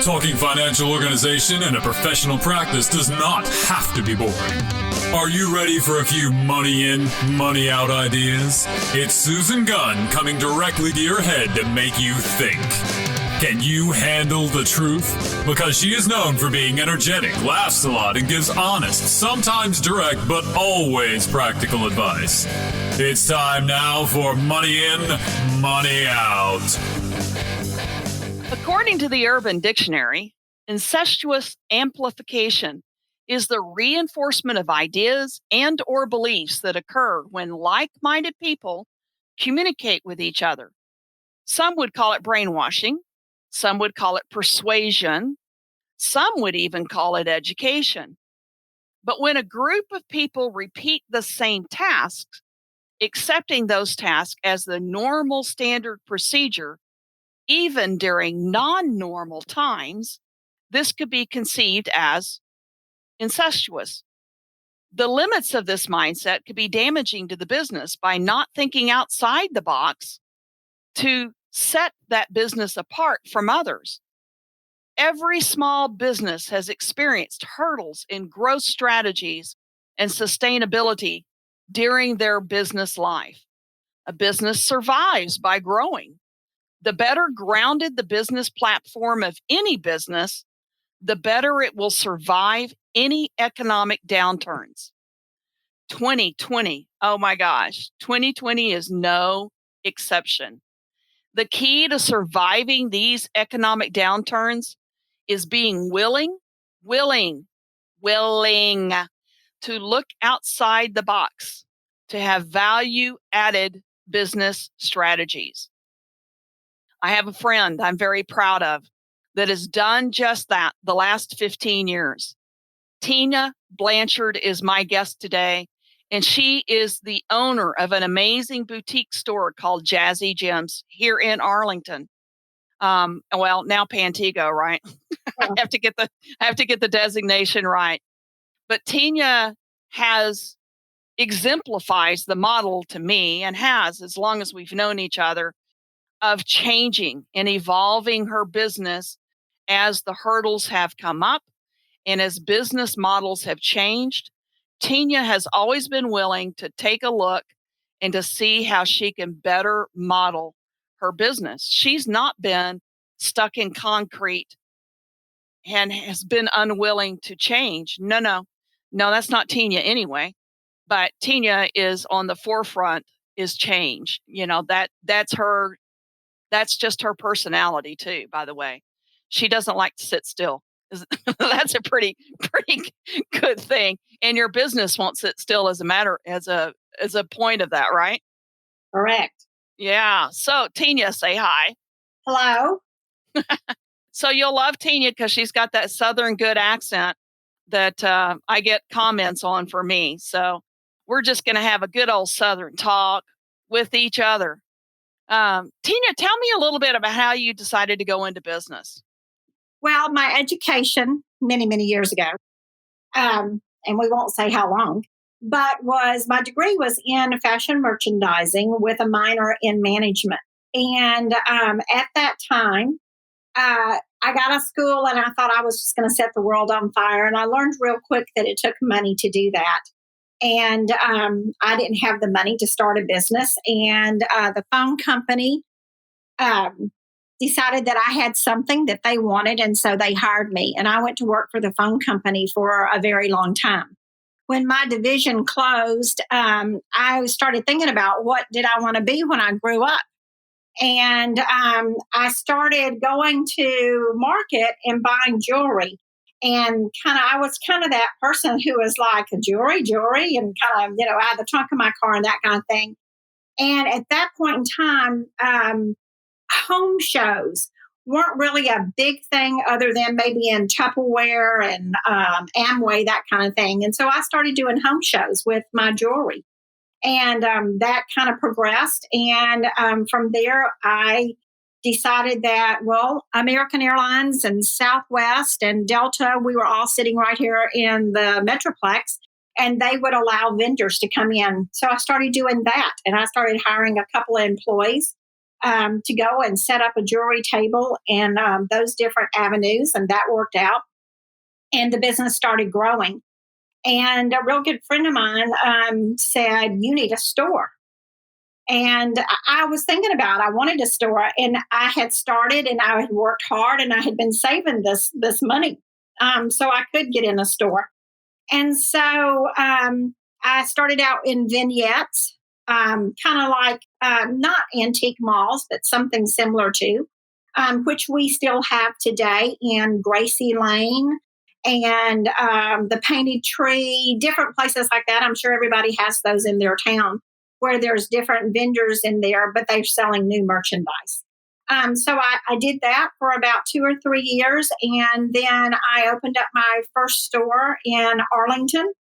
Talking financial organization and a professional practice does not have to be boring. Are you ready for a few money in, money out ideas? It's Susan Gunn coming directly to your head to make you think. Can you handle the truth? Because she is known for being energetic, laughs a lot, and gives honest, sometimes direct, but always practical advice. It's time now for Money In, Money Out. According to the Urban Dictionary, incestuous amplification is the reinforcement of ideas and or beliefs that occur when like-minded people communicate with each other. Some would call it brainwashing. Some would call it persuasion. Some would even call it education. But when a group of people repeat the same tasks, accepting those tasks as the normal standard procedure, even during non-normal times, this could be conceived as incestuous. The limits of this mindset could be damaging to the business by not thinking outside the box to set that business apart from others. Every small business has experienced hurdles in growth strategies and sustainability during their business life. A business survives by growing. The better grounded the business platform of any business, the better it will survive any economic downturns. 2020, oh my gosh, 2020 is no exception. The key to surviving these economic downturns is being willing to look outside the box, to have value-added business strategies. I have a friend I'm very proud of that has done just that the last 15 years. Teenya Blanchard is my guest today, and she is the owner of an amazing boutique store called Jazzy Jems here in Arlington. Well, now Pantego, right? I have to get the designation right. But Teenya exemplifies the model to me, and has, as long as we've known each other, of changing and evolving her business as the hurdles have come up and as business models have changed. Teenya has always been willing to take a look and to see how she can better model her business. She's not been stuck in concrete and has been unwilling to change. No, that's not Teenya anyway. But Teenya is on the forefront, is change. That's her. That's just her personality too, by the way. She doesn't like to sit still. That's a pretty good thing. And your business won't sit still as a point of that, right? Correct. Yeah. So Teenya, say hi. Hello. So you'll love Teenya because she's got that Southern good accent that I get comments on for me. So we're just going to have a good old Southern talk with each other. Teenya, tell me a little bit about how you decided to go into business. Well, my education many, many years ago, and we won't say how long, but my degree was in fashion merchandising with a minor in management. And at that time, I got out of school and I thought I was just going to set the world on fire. And I learned real quick that it took money to do that. And I didn't have the money to start a business. And the phone company decided that I had something that they wanted. And so they hired me. And I went to work for the phone company for a very long time. When my division closed, I started thinking about what did I want to be when I grew up. And I started going to market and buying jewelry. And I was kind of that person who was like, jewelry, and kind of, out of the trunk of my car and that kind of thing. And at that point in time, home shows weren't really a big thing other than maybe in Tupperware and Amway, that kind of thing. And so I started doing home shows with my jewelry. And that kind of progressed. And from there, I decided that, American Airlines and Southwest and Delta, we were all sitting right here in the Metroplex, and they would allow vendors to come in. So I started doing that, and I started hiring a couple of employees. to go and set up a jewelry table and those different avenues. And that worked out. And the business started growing. And a real good friend of mine said, "You need a store." And I was thinking about, I wanted a store, and I had started, and I had worked hard, and I had been saving this money, so I could get in a store. And so I started out in vignettes, kind of like not antique malls, but something similar to, which we still have today in Gracie Lane and the Painted Tree, different places like that. I'm sure everybody has those in their town where there's different vendors in there, but they're selling new merchandise. So I did that for about 2 or 3 years. And then I opened up my first store in Arlington.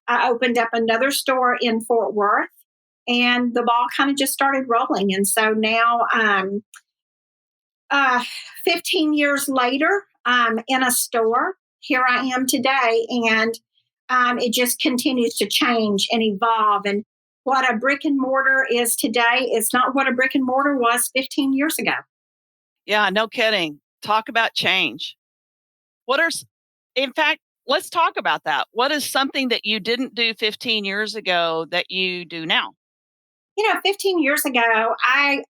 I opened up another store in Fort Worth. And the ball kind of just started rolling. And so now, uh, 15 years later, I'm in a store. Here I am today. And it just continues to change and evolve. And what a brick and mortar is today is not what a brick and mortar was 15 years ago. Yeah, no kidding. Talk about change. What are, in fact, let's talk about that. What is something that you didn't do 15 years ago that you do now? 15 years ago, I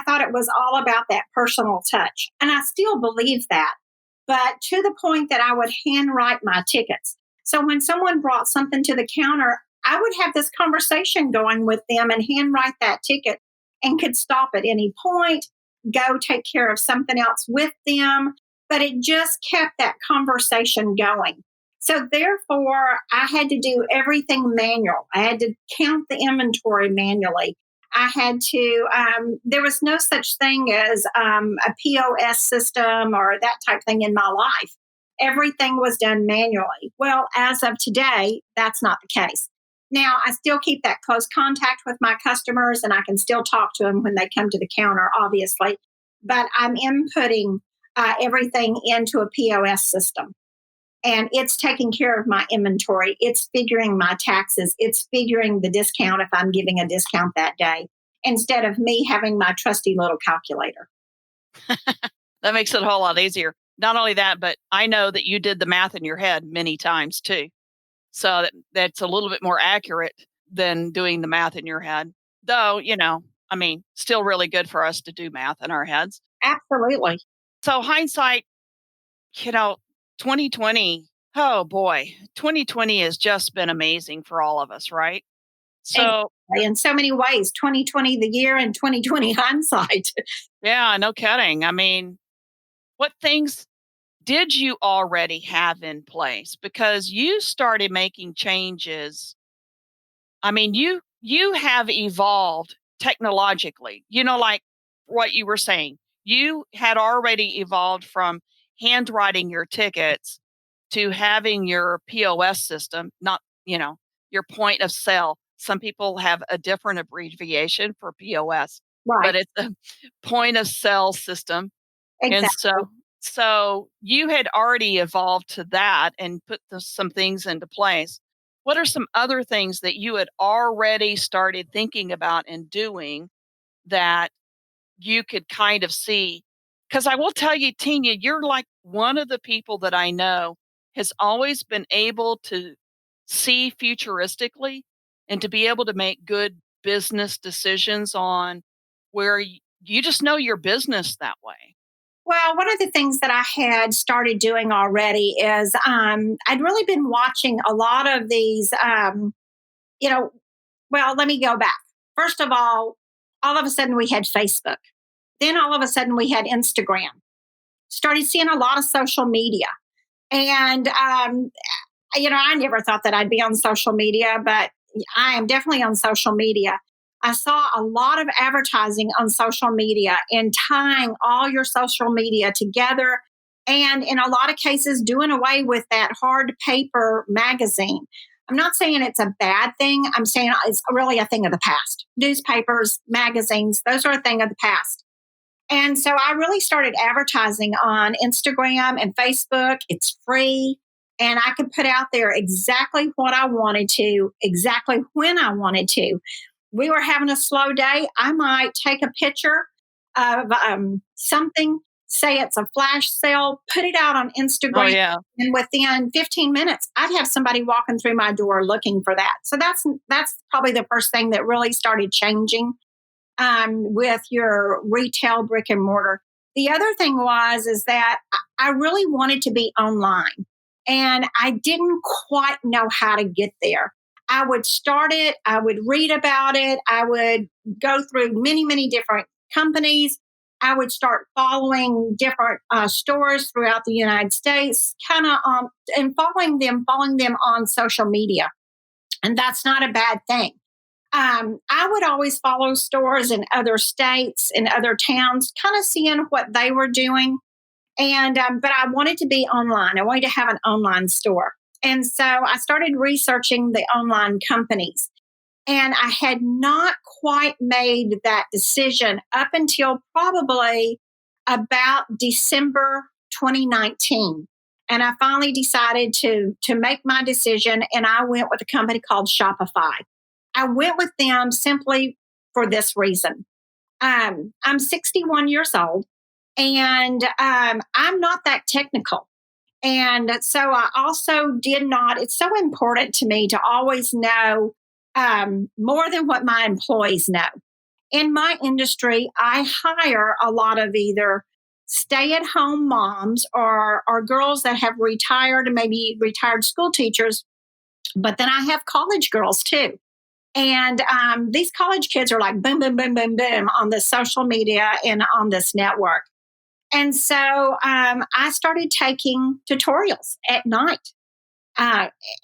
thought it was all about that personal touch, and I still believe that, but to the point that I would handwrite my tickets. So when someone brought something to the counter, I would have this conversation going with them and handwrite that ticket, and could stop at any point, go take care of something else with them, but it just kept that conversation going. So therefore, I had to do everything manual. I had to count the inventory manually. I had to, there was no such thing as a POS system or that type thing in my life. Everything was done manually. Well, as of today, that's not the case. Now, I still keep that close contact with my customers, and I can still talk to them when they come to the counter, obviously. But I'm inputting everything into a POS system. And it's taking care of my inventory. It's figuring my taxes. It's figuring the discount if I'm giving a discount that day, instead of me having my trusty little calculator. That makes it a whole lot easier. Not only that, but I know that you did the math in your head many times too. So that's a little bit more accurate than doing the math in your head. Though, still really good for us to do math in our heads. Absolutely. So hindsight, you know, 2020, oh boy, 2020 has just been amazing for all of us, right? So, in so many ways, 2020 the year and 2020 hindsight. yeah, no kidding. I mean, what things did you already have in place? Because you started making changes. I mean, you have evolved technologically. Like what you were saying. You had already evolved from handwriting your tickets to having your POS system, not, your point of sale. Some people have a different abbreviation for POS, Right. but it's a point of sale system. And Exactly. so you had already evolved to that and put some things into place. What are some other things that you had already started thinking about and doing that you could kind of see? Because I will tell you, Teenya, you're like one of the people that I know has always been able to see futuristically and to be able to make good business decisions on where you just know your business that way. Well, one of the things that I had started doing already is I'd really been watching a lot of these, you know, well, let me go back. First of all of a sudden we had Facebook. Then all of a sudden we had Instagram. Started seeing a lot of social media. And, I never thought that I'd be on social media, but I am definitely on social media. I saw a lot of advertising on social media and tying all your social media together. And in a lot of cases, doing away with that hard paper magazine. I'm not saying it's a bad thing. I'm saying it's really a thing of the past. Newspapers, magazines, those are a thing of the past. And so I really started advertising on Instagram and Facebook. It's free. And I could put out there exactly what I wanted to, exactly when I wanted to. We were having a slow day. I might take a picture of something, say it's a flash sale, put it out on Oh, Instagram. yeah. And within 15 minutes, I'd have somebody walking through my door looking for that. So that's probably the first thing that really started changing with your retail brick and mortar. The other thing is that I really wanted to be online, and I didn't quite know how to get there. I would start it, I would read about it, I would go through many, many different companies. I would start following different stores throughout the United States, kind of and following them on social media. And that's not a bad thing. I would always follow stores in other states, in other towns, kind of seeing what they were doing. And but I wanted to be online. I wanted to have an online store, and so I started researching the online companies. And I had not quite made that decision up until probably about December 2019. And I finally decided to make my decision, and I went with a company called Shopify. I went with them simply for this reason. I'm 61 years old, and I'm not that technical. And so I also did not, it's so important to me to always know more than what my employees know. In my industry, I hire a lot of either stay at home moms or girls that have retired, maybe retired school teachers, but then I have college girls too. And these college kids are like boom, boom, boom, boom, boom on the social media and on this network. And so I started taking tutorials at night,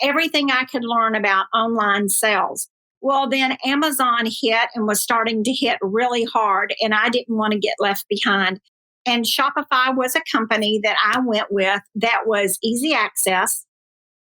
everything I could learn about online sales. Well, then Amazon hit and was starting to hit really hard, and I didn't want to get left behind. And Shopify was a company that I went with that was easy access.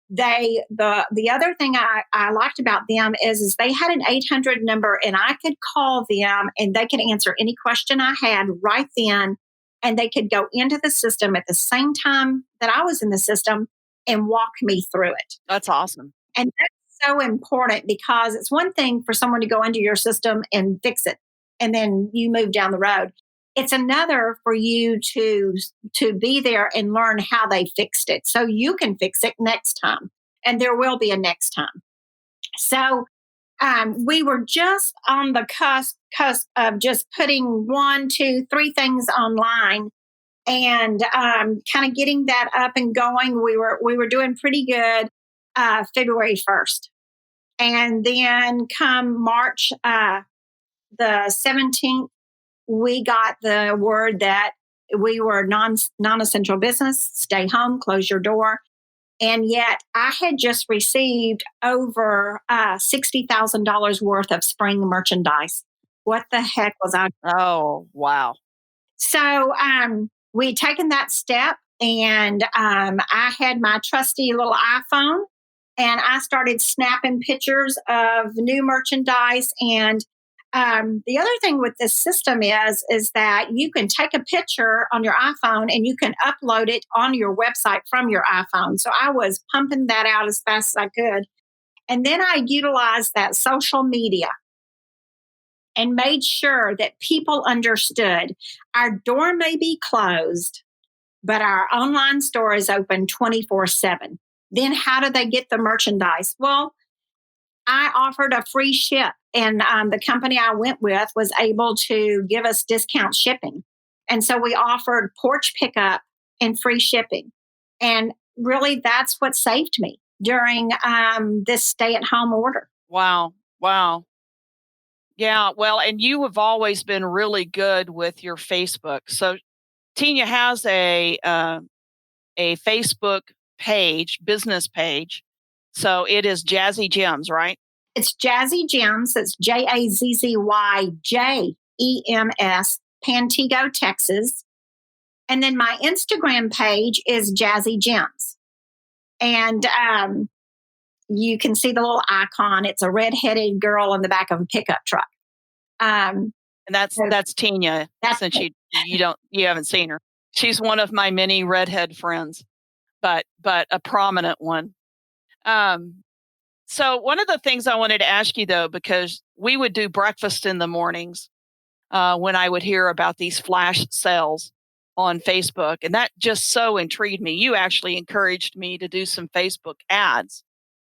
The other thing I liked about them is they had an 800 number, and I could call them and they could answer any question I had right then, and they could go into the system at the same time that I was in the system and walk me through it. That's awesome. And that's so important, because it's one thing for someone to go into your system and fix it, and then you move down the road. It's another for you to be there and learn how they fixed it so you can fix it next time. And there will be a next time. So we were just on the cusp of just putting one, two, three things online, and kind of getting that up and going. We were doing pretty good February 1st. And then come March the 17th, we got the word that we were non-essential business, stay home, close your door. And yet I had just received over $60,000 worth of spring merchandise. What the heck was I? Oh, wow. So we'd taken that step, and I had my trusty little iPhone, and I started snapping pictures of new merchandise. And the other thing with this system is that you can take a picture on your iPhone and you can upload it on your website from your iPhone. So I was pumping that out as fast as I could. And then I utilized that social media and made sure that people understood our door may be closed, but our online store is open 24/7. Then how do they get the merchandise? Well, I offered a free ship, and the company I went with was able to give us discount shipping. And so we offered porch pickup and free shipping. And really, that's what saved me during this stay at home order. Wow. Wow. Yeah. Well, and you have always been really good with your Facebook. So Teenya has a Facebook page, business page. So it is Jazzy Jems, right? It's Jazzy Jems. It's JAZZYJEMS, Pantego, Texas. And then my Instagram page is Jazzy Jems. And you can see the little icon. It's a red-headed girl in the back of a pickup truck. And that's Teenya. Since you haven't seen her. She's one of my many redhead friends, but a prominent one. So one of the things I wanted to ask you though, because we would do breakfast in the mornings, when I would hear about these flash sales on Facebook. And that just so intrigued me. You actually encouraged me to do some Facebook ads.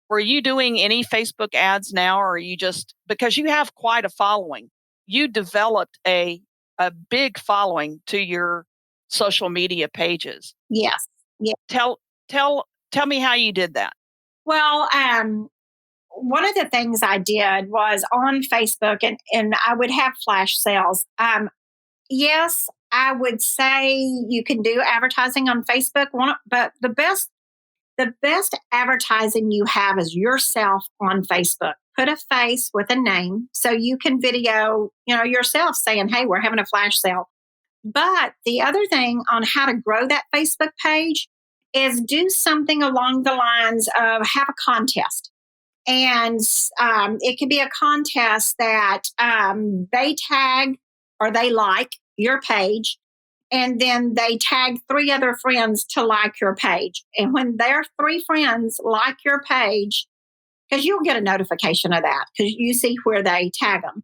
Were you doing any Facebook ads now, or are you just because you have quite a following? You developed a big following to your social media pages. Yes. Yeah. Tell me how you did that. Well, one of the things I did was on Facebook, and I would have flash sales. Yes, I would say you can do advertising on Facebook, but the best advertising you have is yourself on Facebook. Put a face with a name so you can video, yourself saying, "Hey, we're having a flash sale." But the other thing on how to grow that Facebook page is do something along the lines of have a contest. And it could be a contest that they tag or they like your page, and then they tag three other friends to like your page. And when their three friends like your page, because you'll get a notification of that because you see where they tag them,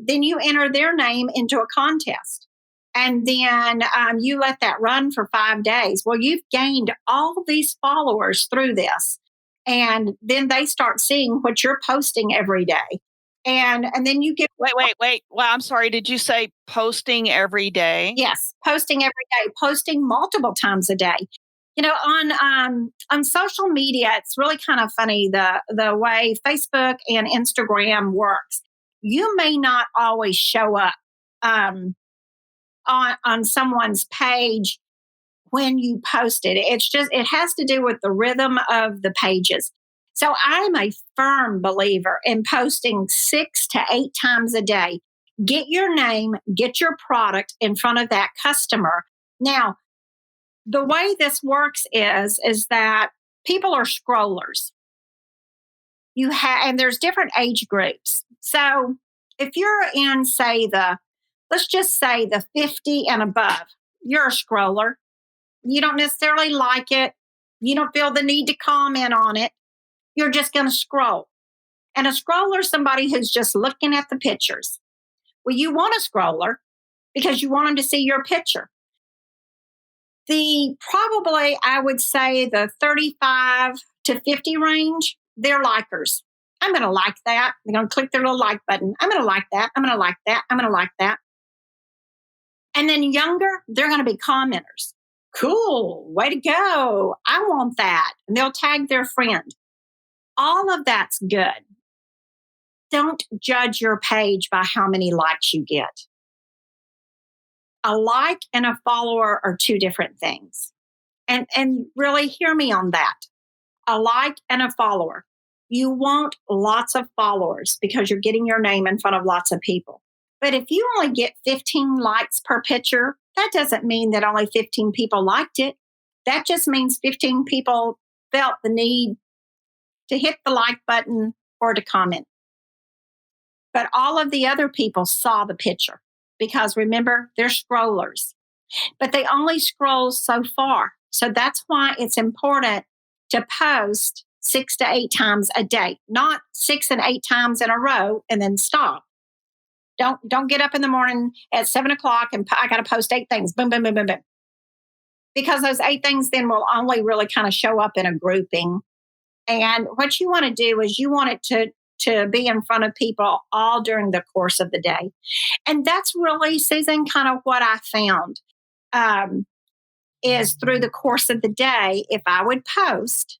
then you enter their name into a contest. And then you let that run for 5 days. Well, you've gained all these followers through this. And then they start seeing what you're posting every day. And then you get Wait. Well, I'm sorry. Did you say posting every day? yes, posting every day, posting multiple times a day. On social media, it's really kind of funny the way Facebook and Instagram works. You may not always show up on someone's page when you post it. It has to do with the rhythm of the pages. So I'm a firm believer in posting 6 to 8 times a day. Get your name, get your product in front of that customer. Now, the way this works is that people are scrollers. And there's different age groups. So if you're in, let's just say the 50 and above, you're a scroller. You don't necessarily like it. You don't feel the need to comment on it. You're just going to scroll. And a scroller is somebody who's just looking at the pictures. Well, you want a scroller because you want them to see your picture. Probably, I would say the 35 to 50 range, they're likers. I'm going to like that. They're going to click their little like button. I'm going to like that. I'm going to like that. I'm going to like that. And then younger, they're going to be commenters. Cool, way to go. I want that. And they'll tag their friend. All of that's good. Don't judge your page by how many likes you get. A like and a follower are two different things. And really hear me on that. A like and a follower. You want lots of followers because you're getting your name in front of lots of people. But if you only get 15 likes per picture, that doesn't mean that only 15 people liked it. That just means 15 people felt the need to hit the like button or to comment. But all of the other people saw the picture because remember, they're scrollers. But they only scroll so far. So that's why it's important to post 6 to 8 times a day, not 6 and 8 times in a row and then stop. Don't get up in the morning at 7 o'clock and I got to post 8 things. Boom, boom, boom, boom, boom. Because those 8 things then will only really kind of show up in a grouping. And what you want to do is you want it to be in front of people all during the course of the day. And that's really, Susan, kind of what I found is through the course of the day, if I would post,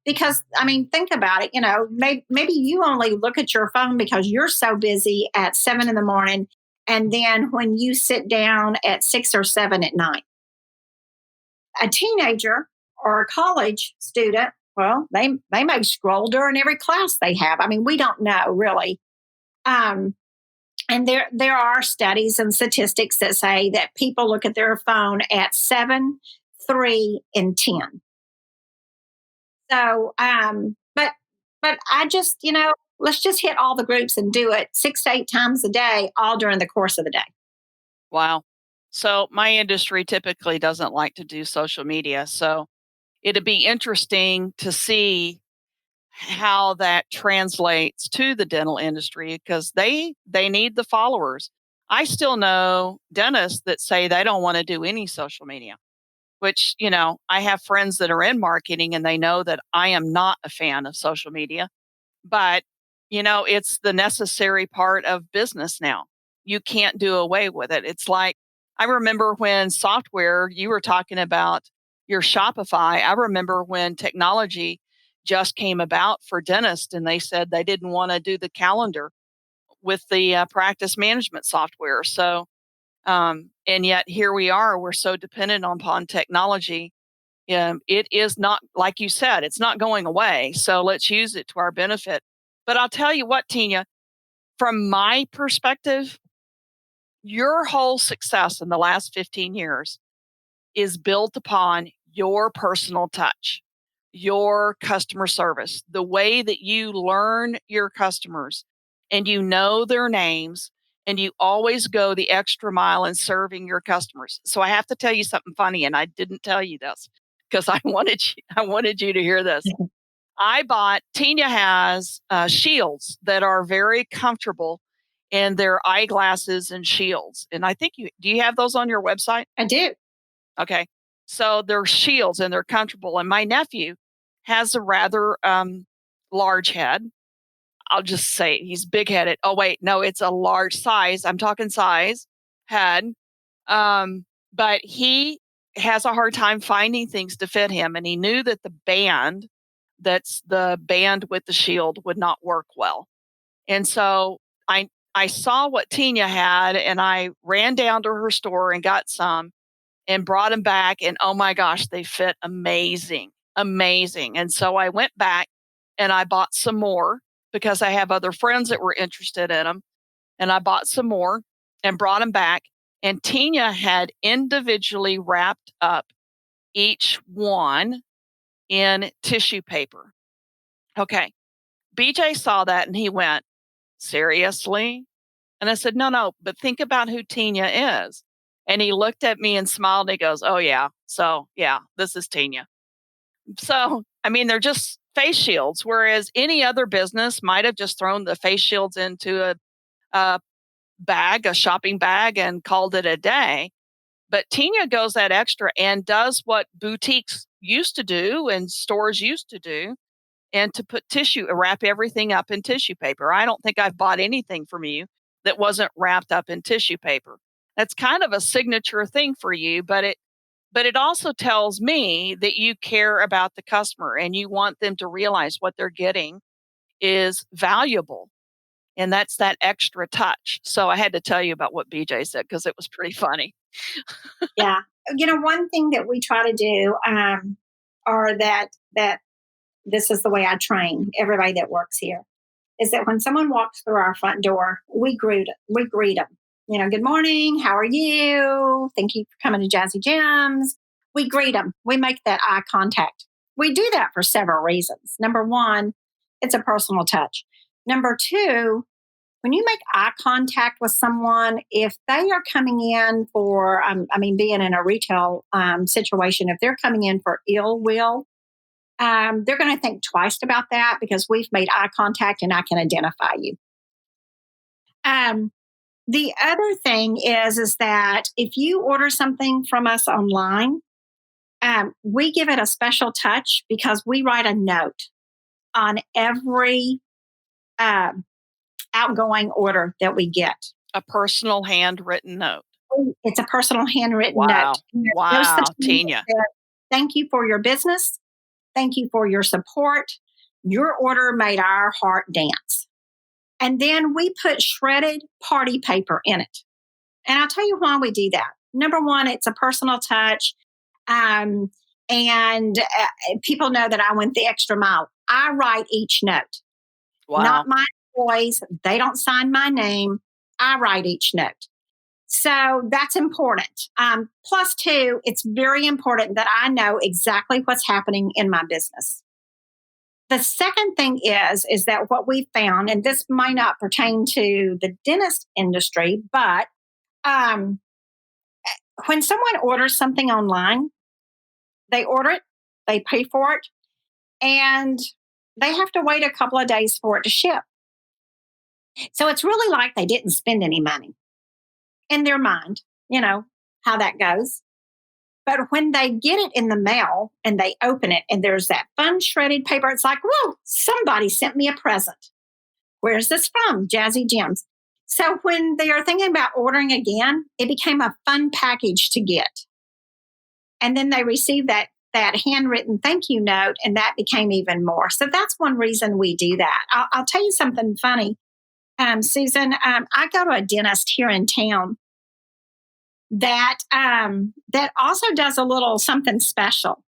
because, think about it, maybe you only look at your phone because you're so busy at 7 in the morning. And then when you sit down at 6 or 7 at night, a teenager or a college student, well, they may scroll during every class they have. We don't know really. And there are studies and statistics that say that people look at their phone at 7, 3, and 10. So, but I just, let's just hit all the groups and do it 6 to 8 times a day, all during the course of the day. Wow. So my industry typically doesn't like to do social media. So it'd be interesting to see how that translates to the dental industry because they need the followers. I still know dentists that say they don't want to do any social media, which, I have friends that are in marketing and they know that I am not a fan of social media, but it's the necessary part of business now. You can't do away with it. It's like, I remember when software, you were talking about your Shopify. I remember when technology just came about for dentists and they said they didn't want to do the calendar with the practice management software. So, and yet here we are, we're so dependent upon technology. It is not, like you said, it's not going away. So let's use it to our benefit. But I'll tell you what, Teenya, from my perspective, your whole success in the last 15 years is built upon your personal touch, your customer service, the way that you learn your customers and you know their names and you always go the extra mile in serving your customers. So I have to tell you something funny, and I didn't tell you this because I wanted you to hear this. Teenya has shields that are very comfortable in their eyeglasses and shields. And I think do you have those on your website? I do. Okay. So they're shields and they're comfortable. And my nephew has a rather large head. I'll just say he's big headed. Oh, wait. No, it's a large size. I'm talking size head. But he has a hard time finding things to fit him. And he knew that that's the band with the shield would not work well. And so I saw what Teenya had and I ran down to her store and got some and brought them back. And oh my gosh, they fit amazing, amazing. And so I went back and I bought some more because I have other friends that were interested in them. And I bought some more and brought them back. And Teenya had individually wrapped up each one in tissue paper. Okay. BJ saw that and he went, seriously? And I said, no, but think about who Teenya is. And he looked at me and smiled and he goes, oh, yeah. So, yeah, this is Teenya. So, I mean, they're just face shields, whereas any other business might have just thrown the face shields into a bag, a shopping bag, and called it a day. But Teenya goes that extra and does what boutiques used to do and stores used to do, and to put wrap everything up in tissue paper. I don't think I've bought anything from you that wasn't wrapped up in tissue paper. That's kind of a signature thing for you, but it also tells me that you care about the customer and you want them to realize what they're getting is valuable. And that's that extra touch. So I had to tell you about what BJ said because it was pretty funny. Yeah. One thing that we try to do, or that this is the way I train everybody that works here, is that when someone walks through our front door, we greet them. Good morning. How are you? Thank you for coming to Jazzy Jems. We greet them. We make that eye contact. We do that for several reasons. Number one, it's a personal touch. Number two, when you make eye contact with someone, if they are coming in for, being in a retail situation, if they're coming in for ill will, they're going to think twice about that because we've made eye contact and I can identify you. The other thing is that if you order something from us online, we give it a special touch because we write a note on every outgoing order that we get. A personal handwritten note. It's a personal handwritten note. Wow, Teenya. Thank you for your business. Thank you for your support. Your order made our heart dance. And then we put shredded party paper in it. And I'll tell you why we do that. Number one, it's a personal touch. And people know that I went the extra mile. I write each note. Wow. Not my employees. They don't sign my name. I write each note. So that's important. Plus two, it's very important that I know exactly what's happening in my business. The second thing is that what we found, and this might not pertain to the dentist industry, but when someone orders something online, they order it, they pay for it, and they have to wait a couple of days for it to ship. So it's really like they didn't spend any money in their mind, how that goes. But when they get it in the mail and they open it and there's that fun shredded paper, it's like, whoa, somebody sent me a present. Where's this from? Jazzy Jems. So when they are thinking about ordering again, it became a fun package to get. And then they received that handwritten thank you note, and that became even more. So that's one reason we do that. I'll tell you something funny, Susan. I go to a dentist here in town that also does a little something special.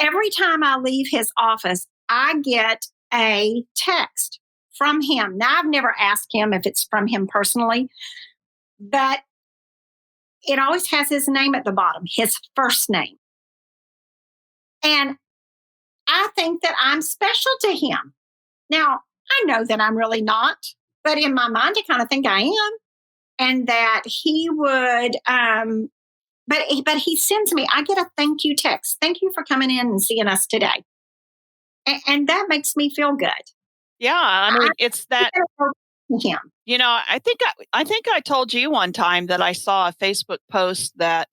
Every time I leave his office, I get a text from him. Now, I've never asked him if it's from him personally, but it always has his name at the bottom, his first name. And I think that I'm special to him. Now, I know that I'm really not, but in my mind, I kind of think I am. And that he would, but he sends me, I get a thank you text. Thank you for coming in and seeing us today. And that makes me feel good. Yeah, I mean, it's that. Him. I think I told you one time that I saw a Facebook post that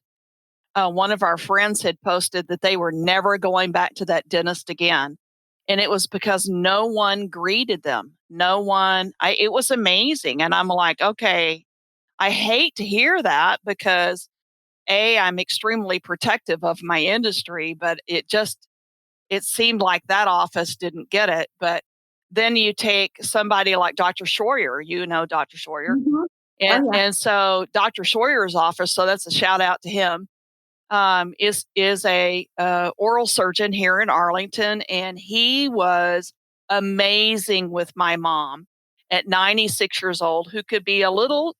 one of our friends had posted that they were never going back to that dentist again. And it was because no one greeted them. No one, it was amazing. And I'm like, okay, I hate to hear that because I'm extremely protective of my industry, but it seemed like that office didn't get it. But then you take somebody like Dr. Schroyer, Dr. Schroyer. Mm-hmm. And so Dr. Schroyer's office, so that's a shout out to him, is a oral surgeon here in Arlington. And he was amazing with my mom at 96 years old, who could be a little,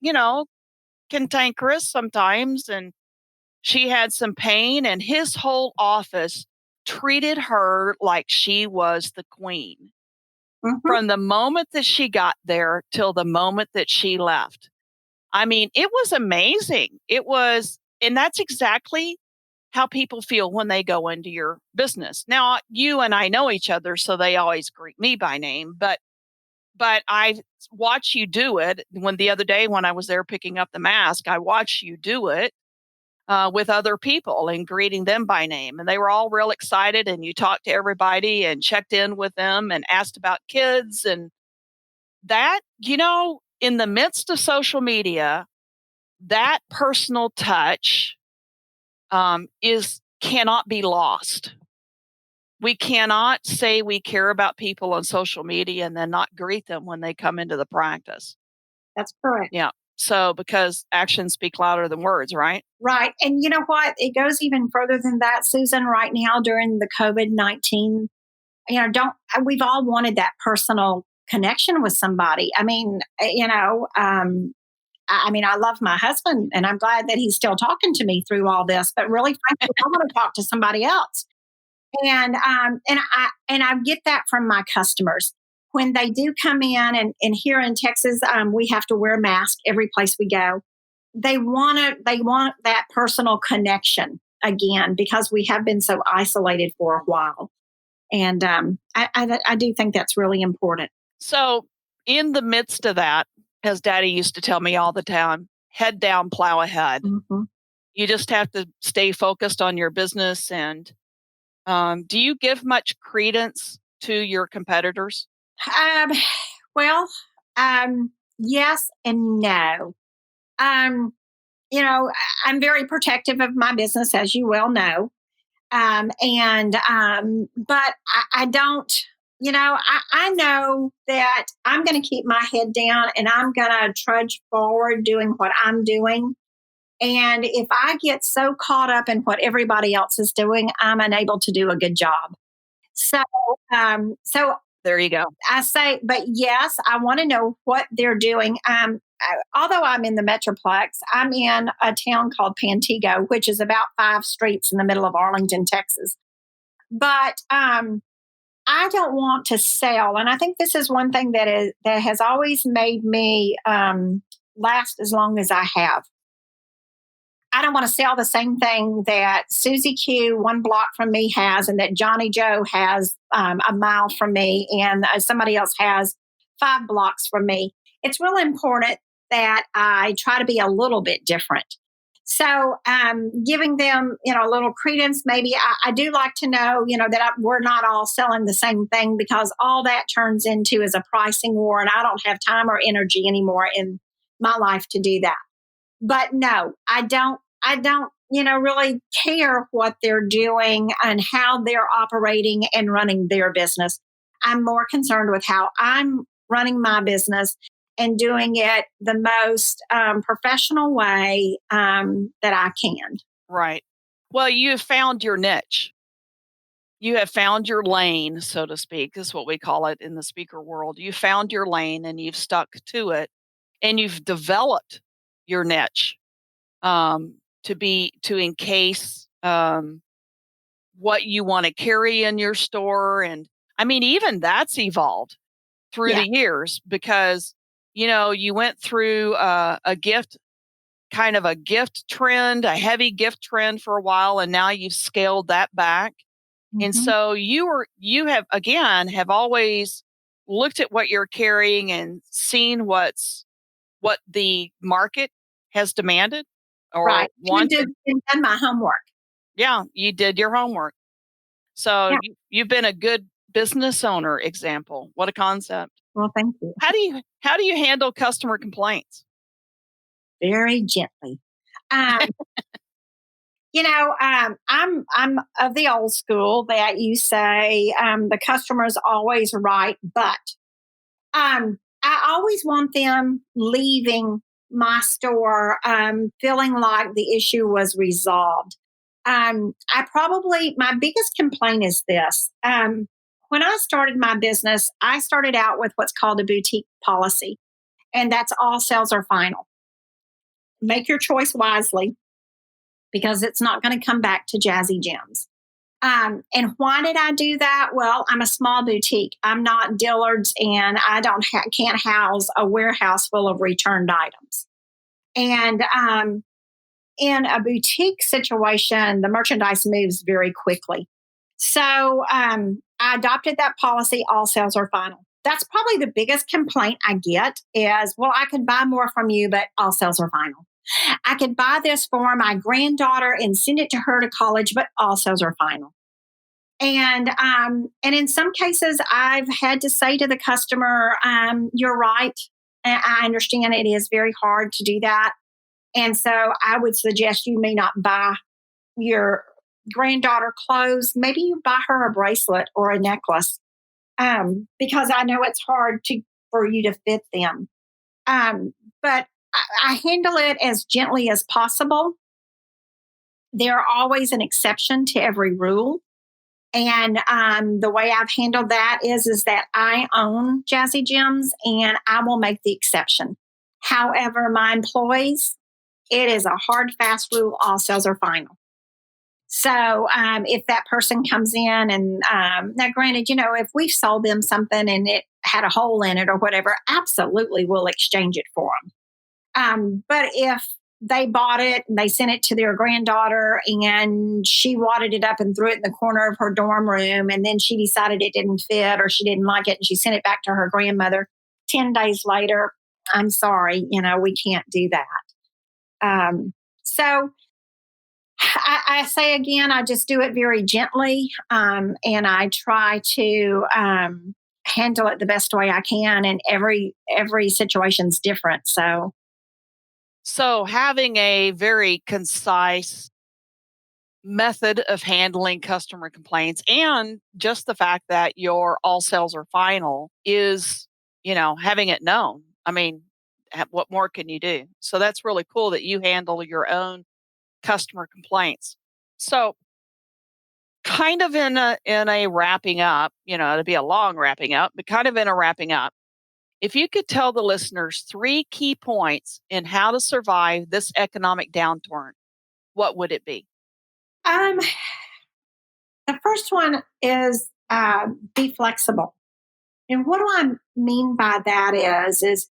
cantankerous sometimes. And she had some pain, and his whole office treated her like she was the queen. Mm-hmm. From the moment that she got there till the moment that she left. I mean, it was amazing. And that's exactly how people feel when they go into your business. Now, you and I know each other, so they always greet me by name, but I watched you do it. The other day when I was there picking up the mask, I watched you do it with other people and greeting them by name. And they were all real excited, and you talked to everybody and checked in with them and asked about kids. And that, in the midst of social media, that personal touch cannot be lost. We cannot say we care about people on social media and then not greet them when they come into the practice. That's correct. Yeah. So, because actions speak louder than words, right? Right. And you know what? It goes even further than that, Susan. Right now, during the COVID-19, we've all wanted that personal connection with somebody. I mean, I love my husband, and I'm glad that he's still talking to me through all this. But really, frankly, I want to talk to somebody else. And I get that from my customers when they do come in. And here in Texas, we have to wear a mask every place we go. They want that personal connection again because we have been so isolated for a while. And I do think that's really important. So in the midst of that, as Daddy used to tell me all the time, head down, plow ahead. Mm-hmm. You just have to stay focused on your business. And do you give much credence to your competitors? Yes and no. I'm very protective of my business, as you well know. But I don't, I know that I'm going to keep my head down and I'm going to trudge forward doing what I'm doing. And if I get so caught up in what everybody else is doing, I'm unable to do a good job. So there you go. I say, but yes, I want to know what they're doing. Although I'm in the Metroplex, I'm in a town called Pantego, which is about 5 streets in the middle of Arlington, Texas. But I don't want to sell. And I think this is one thing that has always made me last as long as I have. I don't want to sell the same thing that Susie Q 1 block from me has, and that Johnny Joe has a mile from me, and somebody else has 5 blocks from me. It's really important that I try to be a little bit different. So, giving them, a little credence, maybe I do like to know, that we're not all selling the same thing, because all that turns into is a pricing war, and I don't have time or energy anymore in my life to do that. But no, I don't, really care what they're doing and how they're operating and running their business. I'm more concerned with how I'm running my business and doing it the most professional way that I can. Right. Well, you have found your niche. You have found your lane, so to speak, is what we call it in the speaker world. You found your lane and you've stuck to it, and you've developed your niche to encase what you want to carry in your store. And I mean, even that's evolved through Yeah. the years, because you went through a gift kind of a gift trend, a heavy gift trend for a while, and now you've scaled that back. And Mhm. so you have always looked at what you're carrying and seen what the market has demanded or Right. wanted. And done my homework. Yeah, you did your homework. So Yeah. you've been a good business owner example. What a concept. Well, thank you. How do you handle customer complaints? Very gently. Um, I'm of the old school that you say the customer's always right, but I always want them leaving my store feeling like the issue was resolved. My biggest complaint is this. When I started my business, I started out with what's called a boutique policy, and that's all sales are final. Make your choice wisely, because it's not going to come back to Jazzy Jems. And why did I do that? Well, I'm a small boutique. I'm not Dillard's, and I can't house a warehouse full of returned items. And in a boutique situation, the merchandise moves very quickly. So I adopted that policy. All sales are final. That's probably the biggest complaint I get is, well, I could buy more from you, but all sales are final. I could buy this for my granddaughter and send it to her to college, but all sales are final. And in some cases, I've had to say to the customer, "You're right. I understand it is very hard to do that, and so I would suggest you may not buy your granddaughter clothes. Maybe you buy her a bracelet or a necklace, because I know it's hard for you to fit them. But I handle it as gently as possible. There are always an exception to every rule. And the way I've handled that is that I own Jazzy Jems, and I will make the exception. However, my employees, it is a hard, fast rule. All sales are final. So if that person comes in and now, granted, if we've sold them something and it had a hole in it or whatever, absolutely we'll exchange it for them. But if they bought it and they sent it to their granddaughter and she wadded it up and threw it in the corner of her dorm room, and then she decided it didn't fit or she didn't like it and she sent it back to her grandmother 10 days later, I'm sorry, we can't do that. So I say again, I just do it very gently, and I try to handle it the best way I can, and every situation's different. So having a very concise method of handling customer complaints, and just the fact that your all sales are final is, having it known. I mean, what more can you do? So that's really cool that you handle your own customer complaints. So kind of in a wrapping up, it'd be a long wrapping up, but kind of in a wrapping up, if you could tell the listeners 3 key points in how to survive this economic downturn, what would it be? um, the first one is be flexible. And what do I mean by that is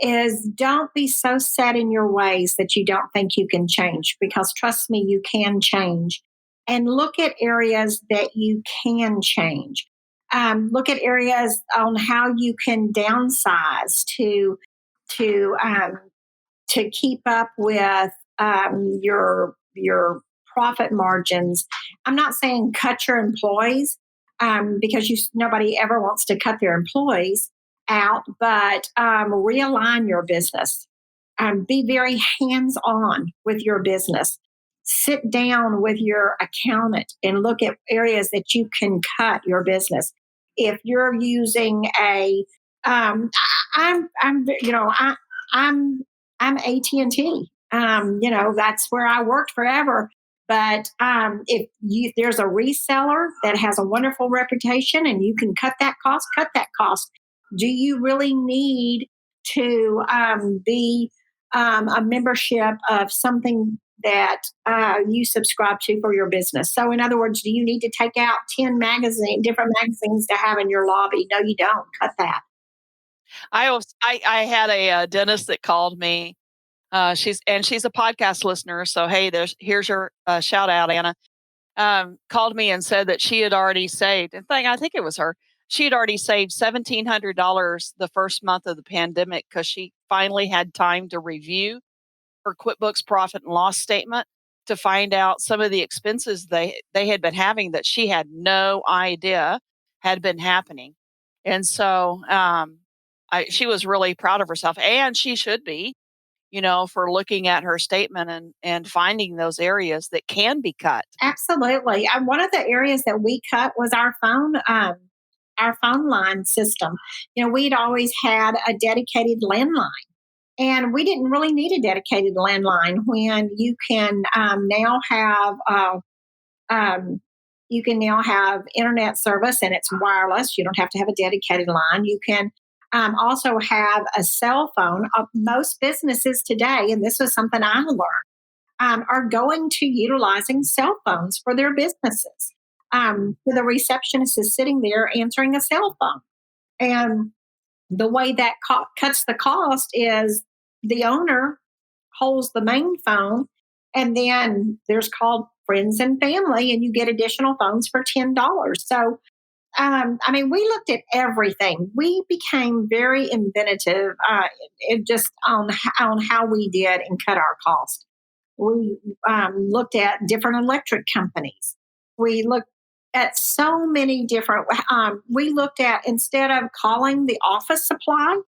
is don't be so set in your ways that you don't think you can change, because trust me, you can change. And look at areas that you can change. Look at areas on how you can downsize to to keep up with your profit margins. I'm not saying cut your employees, because nobody ever wants to cut their employees out, but realign your business. Be very hands on with your business. Sit down with your accountant and look at areas that you can cut your business. If you're using I'm, I'm, I'm AT&T. That's where I worked forever. But there's a reseller that has a wonderful reputation and you can cut that cost, cut that cost. Do you really need to be a membership of something that you subscribe to for your business? So, in other words, do you need to take out 10 different magazines to have in your lobby? No, you don't. Cut that. I had a dentist that called me. She's a podcast listener. So hey, here's your shout out, Anna. Called me and said that she had already saved. I think it was her. She had already saved $1,700 the first month of the pandemic because she finally had time to review her QuickBooks profit and loss statement to find out some of the expenses they had been having that she had no idea had been happening. And so she was really proud of herself, and she should be, for looking at her statement and finding those areas that can be cut. Absolutely. One of the areas that we cut was our phone line system. We'd always had a dedicated landline, and we didn't really need a dedicated landline when you can now have internet service, and it's wireless. You don't have to have a dedicated line. You can also have a cell phone. Most businesses today, and this was something I learned, are going to utilizing cell phones for their businesses. The receptionist is sitting there answering a cell phone. And the way that cuts the cost is the owner holds the main phone, and then there's called friends and family, and you get additional phones for $10. So, we looked at everything. We became very inventive just on how we did and cut our cost. We looked at different electric companies. We looked at so many different, we looked at, instead of calling the office supply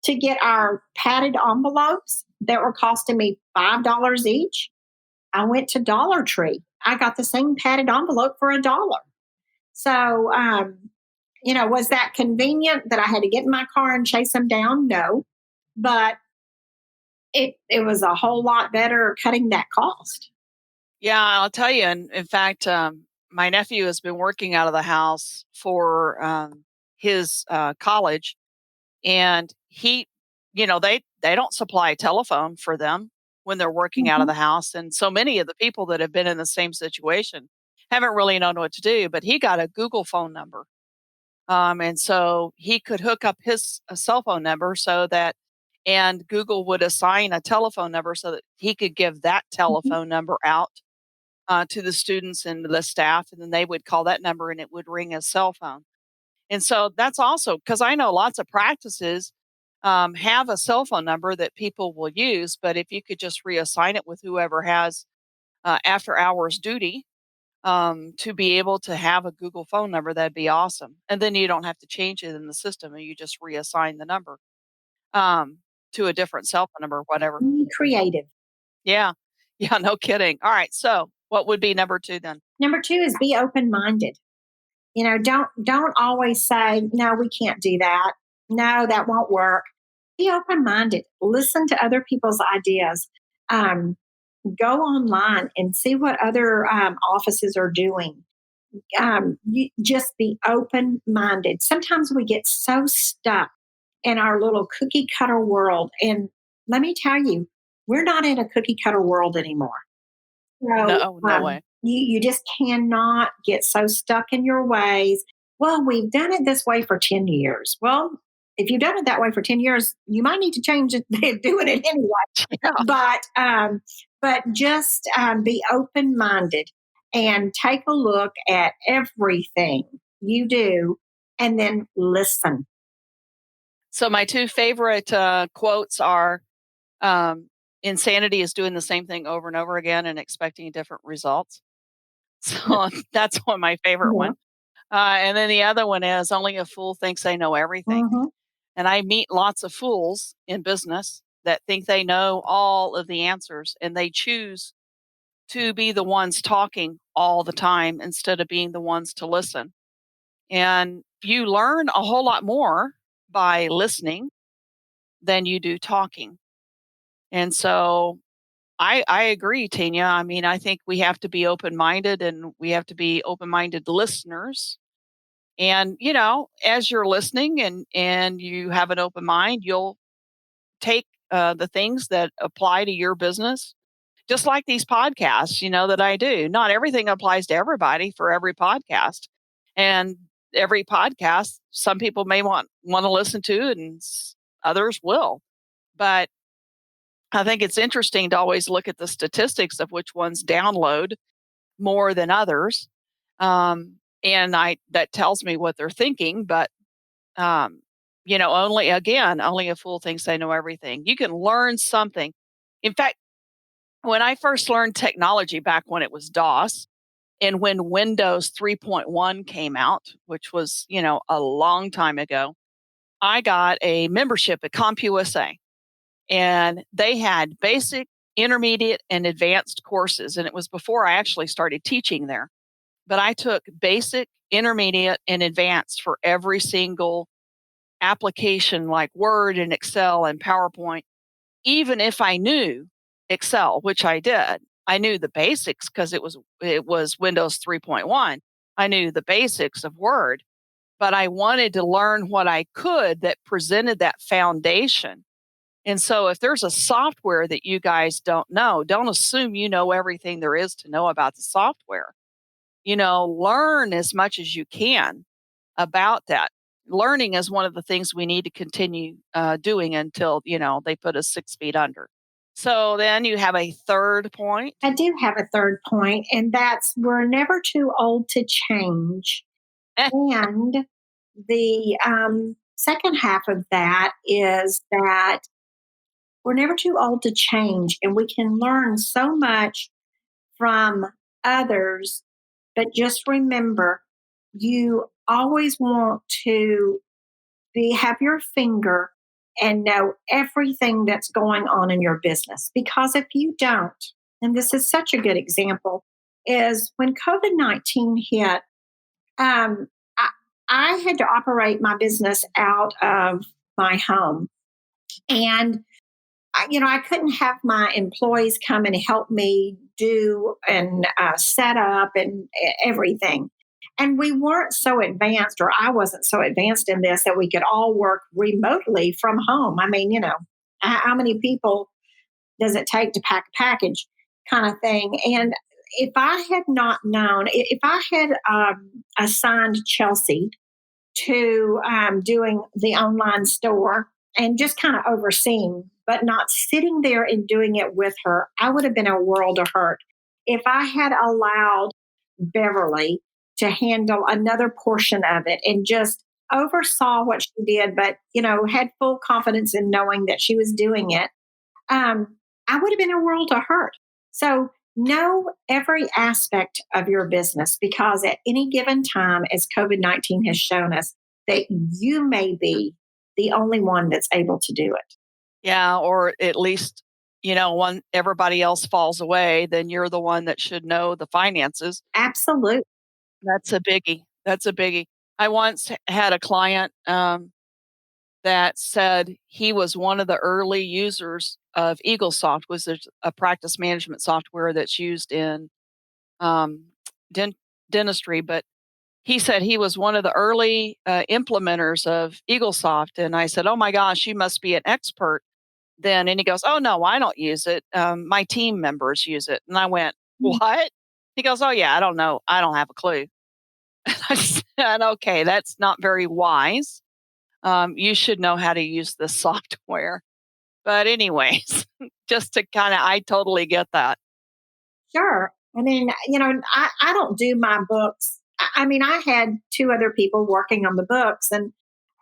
to get our padded envelopes that were costing me $5 each, I went to Dollar Tree. I got the same padded envelope for $1. So, was that convenient that I had to get in my car and chase them down? No, but it was a whole lot better cutting that cost. Yeah, I'll tell you. And in fact, my nephew has been working out of the house for his college, and they don't supply a telephone for them when they're working out of the house. And so many of the people that have been in the same situation haven't really known what to do, but he got a Google phone number. And so he could hook up his cell phone number and Google would assign a telephone number so that he could give that telephone number out to the students and the staff, and then they would call that number and it would ring his cell phone. And so that's also because I know lots of practices have a cell phone number that people will use, but if you could just reassign it with whoever has after hours duty to be able to have a Google phone number, that'd be awesome. And then you don't have to change it in the system, and you just reassign the number to a different cell phone number, whatever. Creative. Yeah. Yeah, no kidding. All right. So what would be number 2 then? Number 2 is be open-minded. Don't always say, no, we can't do that. No, that won't work. Be open-minded. Listen to other people's ideas. Go online and see what other offices are doing. You just be open-minded. Sometimes we get so stuck in our little cookie cutter world. And let me tell you, we're not in a cookie cutter world anymore. So, no way. You just cannot get so stuck in your ways. Well, we've done it this way for 10 years. Well, if you've done it that way for 10 years, you might need to change it, doing it anyway. Yeah. But just be open minded and take a look at everything you do and then listen. So my two favorite quotes are insanity is doing the same thing over and over again and expecting different results. So that's one my favorite Yeah. one. And then the other one is only a fool thinks they know everything. Mm-hmm. And I meet lots of fools in business that think they know all of the answers and they choose to be the ones talking all the time instead of being the ones to listen. And you learn a whole lot more by listening than you do talking. And so I agree, Tanya. I mean, I think we have to be open minded and we have to be open minded listeners. And, as you're listening and you have an open mind, you'll take the things that apply to your business, just like these podcasts, that I do. Not everything applies to everybody for every podcast. And every podcast, some people may want to listen to it and others will. But I think it's interesting to always look at the statistics of which ones download more than others. And that tells me what they're thinking, but only a fool thinks they know everything. You can learn something. In fact, when I first learned technology back when it was DOS and when Windows 3.1 came out, which was, a long time ago, I got a membership at CompUSA and they had basic, intermediate, and advanced courses. And it was before I actually started teaching there. But I took basic, intermediate, and advanced for every single application like Word and Excel and PowerPoint, even if I knew Excel, which I did. I knew the basics because it was Windows 3.1. I knew the basics of Word, but I wanted to learn what I could that presented that foundation. And so if there's a software that you guys don't know, don't assume you know everything there is to know about the software. Learn as much as you can about that. Learning is one of the things we need to continue doing until, they put us 6 feet under. So then you have a third point. I do have a third point, and that's we're never too old to change. And the second half of that is that we're never too old to change, and we can learn so much from others. But just remember, you always want to have your finger and know everything that's going on in your business. Because if you don't, and this is such a good example, is when COVID-19 hit, um, I, I had to operate my business out of my home. And I couldn't have my employees come and help me do and set up and everything. And we weren't so advanced, or I wasn't so advanced in this, that we could all work remotely from home. I mean, how many people does it take to pack a package kind of thing? And if I had not known, if I had assigned Chelsea to doing the online store and just kind of overseeing, but not sitting there and doing it with her, I would have been a world of hurt. If I had allowed Beverly to handle another portion of it and just oversaw what she did, but had full confidence in knowing that she was doing it, I would have been a world of hurt. So know every aspect of your business, because at any given time, as COVID-19 has shown us, that you may be the only one that's able to do it. Yeah, or at least, when everybody else falls away, then you're the one that should know the finances. Absolutely. That's a biggie. That's a biggie. I once had a client that said he was one of the early users of EagleSoft, which is a practice management software that's used in um, dentistry. But he said he was one of the early implementers of EagleSoft. And I said, "Oh my gosh, you must be an expert then." And he goes, "Oh no, I don't use it. My team members use it." And I went, "What?" He goes, "Oh yeah, I don't know. I don't have a clue." I said, "Okay, that's not very wise." You should know how to use this software. But anyways, just to I totally get that. Sure. I mean, I don't do my books. I mean, I had two other people working on the books, and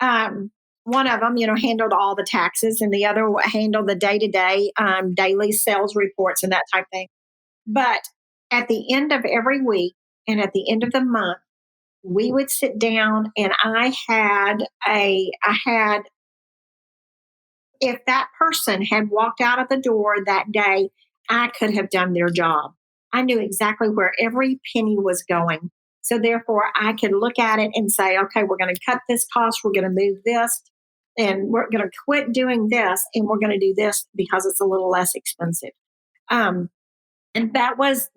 um, one of them, handled all the taxes, and the other handled the day to day daily sales reports and that type of thing. But at the end of every week and at the end of the month, we would sit down, and I had if that person had walked out of the door that day, I could have done their job. I knew exactly where every penny was going. So therefore, I could look at it and say, okay, we're going to cut this cost, we're going to move this, and we're going to quit doing this, and we're going to do this because it's a little less expensive. Um, and that was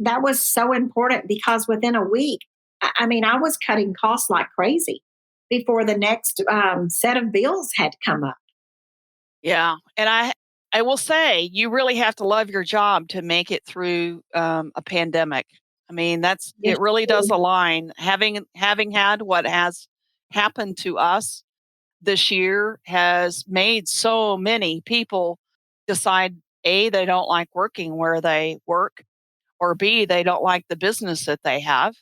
so important because within a week, I mean, I was cutting costs like crazy before the next set of bills had come up. Yeah, and I will say you really have to love your job to make it through a pandemic. I mean, Yes, it really you does do. align. Having had what has happened to us this year has made so many people decide A, they don't like working where they work, or B, they don't like the business that they have.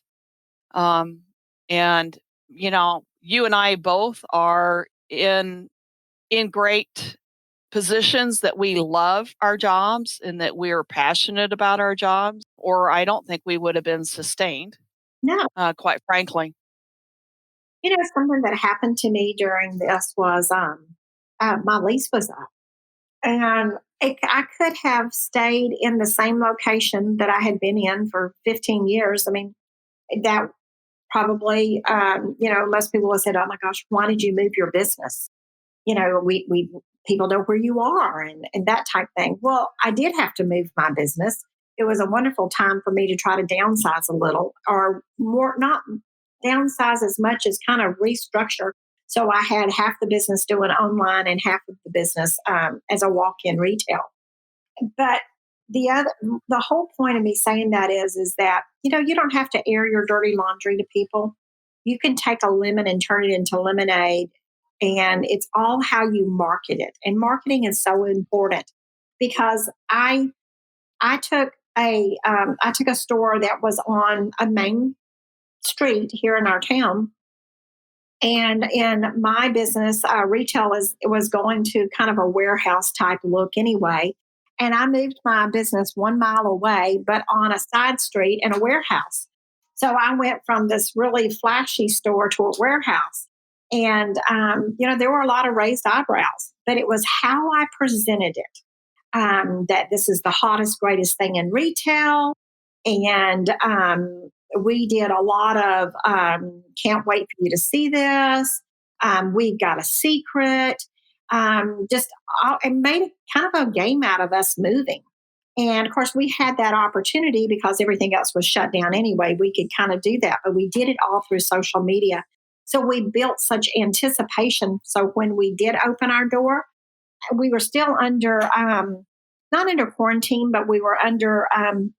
Um, and you and I both are in great positions that we love our jobs and that we're passionate about our jobs, or I don't think we would have been sustained, No, quite frankly. something that happened to me during this was my lease was up, and I could have stayed in the same location that I had been in for 15 years. I mean, that probably, most people would have said, "Oh my gosh, why did you move your business?" We people know where you are and that type thing. Well, I did have to move my business. It was a wonderful time for me to try to downsize a little, or more, not downsize as much as kind of restructure. So I had half the business doing online and half of the business as a walk-in retail. But the whole point of me saying that is that you don't have to air your dirty laundry to people. You can take a lemon and turn it into lemonade, and it's all how you market it. And marketing is so important because I took a store that was on a main street here in our town, and in my business, retail it was going to kind of a warehouse type look anyway. And I moved my business 1 mile away, but on a side street in a warehouse. So I went from this really flashy store to a warehouse. And, there were a lot of raised eyebrows, but it was how I presented it, that this is the hottest, greatest thing in retail. And we did a lot of can't wait for you to see this. We've got a secret. It made it kind of a game out of us moving. And of course, we had that opportunity because everything else was shut down anyway. We could kind of do that, but we did it all through social media. So we built such anticipation. So when we did open our door, we were still under not under quarantine, but we were under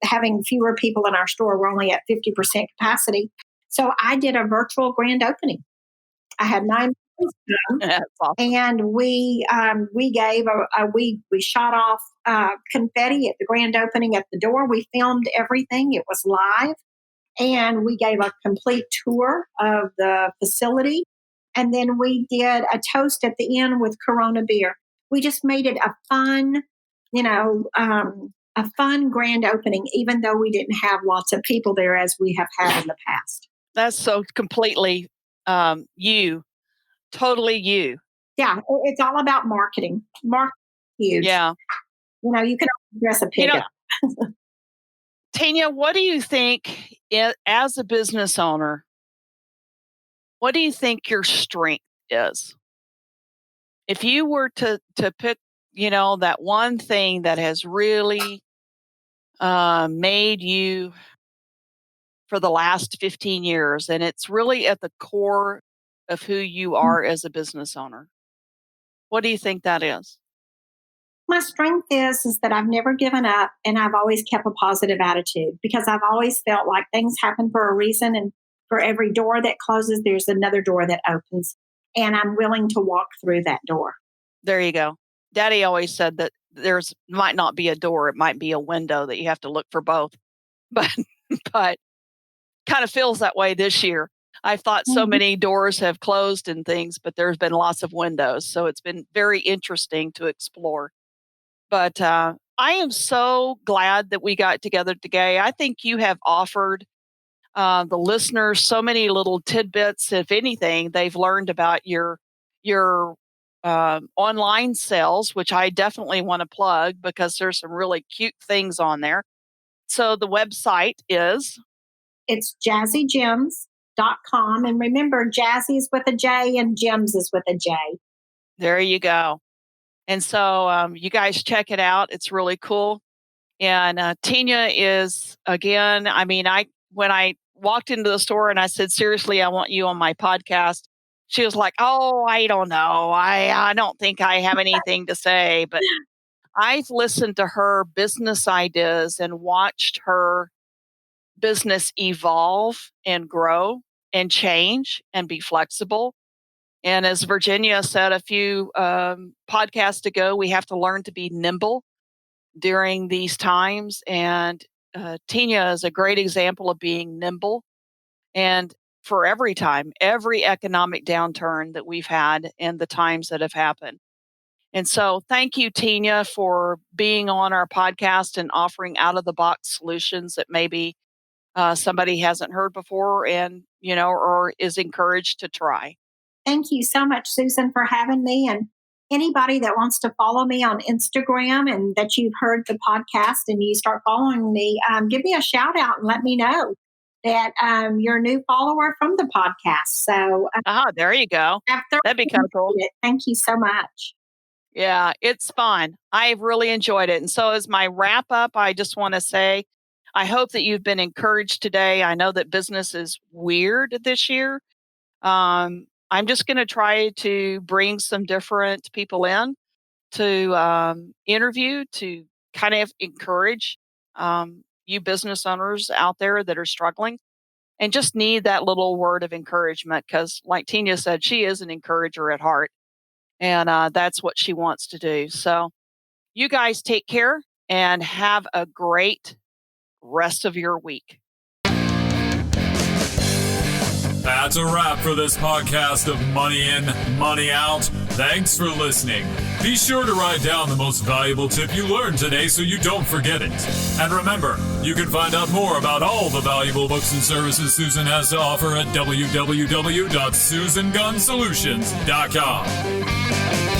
having fewer people in our store. We're only at 50% capacity. So I did a virtual grand opening. I had 9 come, That's awesome. and we gave we shot off confetti at the grand opening at the door. We filmed everything. It was live, and we gave a complete tour of the facility. And then we did a toast at the end with Corona beer. We just made it a fun grand opening, even though we didn't have lots of people there as we have had in the past. That's so completely you, totally you. Yeah, it's all about marketing. Marketing is huge. Yeah. You can dress a You pig know, up. Tanya, what do you think as a business owner? What do you think your strength is? If you were to pick, that one thing that has really made you for the last 15 years, and it's really at the core of who you are as a business owner. What do you think that is? My strength is that I've never given up, and I've always kept a positive attitude because I've always felt like things happen for a reason, and for every door that closes, there's another door that opens. and I'm willing to walk through that door. There you go. Daddy always said that there's might not be a door, it might be a window, that you have to look for both. But but kind of feels that way this year. I've thought so many doors have closed and things, but there's been lots of windows. So it's been very interesting to explore. But I am so glad that we got together today. I think you have offered the listeners so many little tidbits. If anything, they've learned about your online sales, which I definitely want to plug because there's some really cute things on there. So the website is? It's jazzyjems.com. And remember, Jazzy is with a J and Gems is with a J. There you go. And so you guys check it out. It's really cool. And Teenya is, again, I mean, when I walked into the store and I said, seriously, I want you on my podcast, she was like, oh, I don't know. I don't think I have anything to say. But I've listened to her business ideas and watched her business evolve and grow and change and be flexible. And as Virginia said a few podcasts ago, we have to learn to be nimble during these times. And Teenya is a great example of being nimble. And for every time, every economic downturn that we've had and the times that have happened. And so thank you, Teenya, for being on our podcast and offering out-of-the-box solutions that maybe somebody hasn't heard before and, or is encouraged to try. Thank you so much, Susan, for having me. And anybody that wants to follow me on Instagram and that you've heard the podcast and you start following me, give me a shout out and let me know that you're a new follower from the podcast. So, there you go. That'd be kind of cool. Thank you so much. Yeah, it's fun. I've really enjoyed it. And so as my wrap up, I just want to say, I hope that you've been encouraged today. I know that business is weird this year. I'm just going to try to bring some different people in to interview, to kind of encourage you business owners out there that are struggling and just need that little word of encouragement. Because like Teenya said, she is an encourager at heart. And that's what she wants to do. So you guys take care and have a great rest of your week. That's a wrap for this podcast of Money In, Money Out. Thanks for listening. Be sure to write down the most valuable tip you learned today so you don't forget it. And remember, you can find out more about all the valuable books and services Susan has to offer at www.susangunsolutions.com.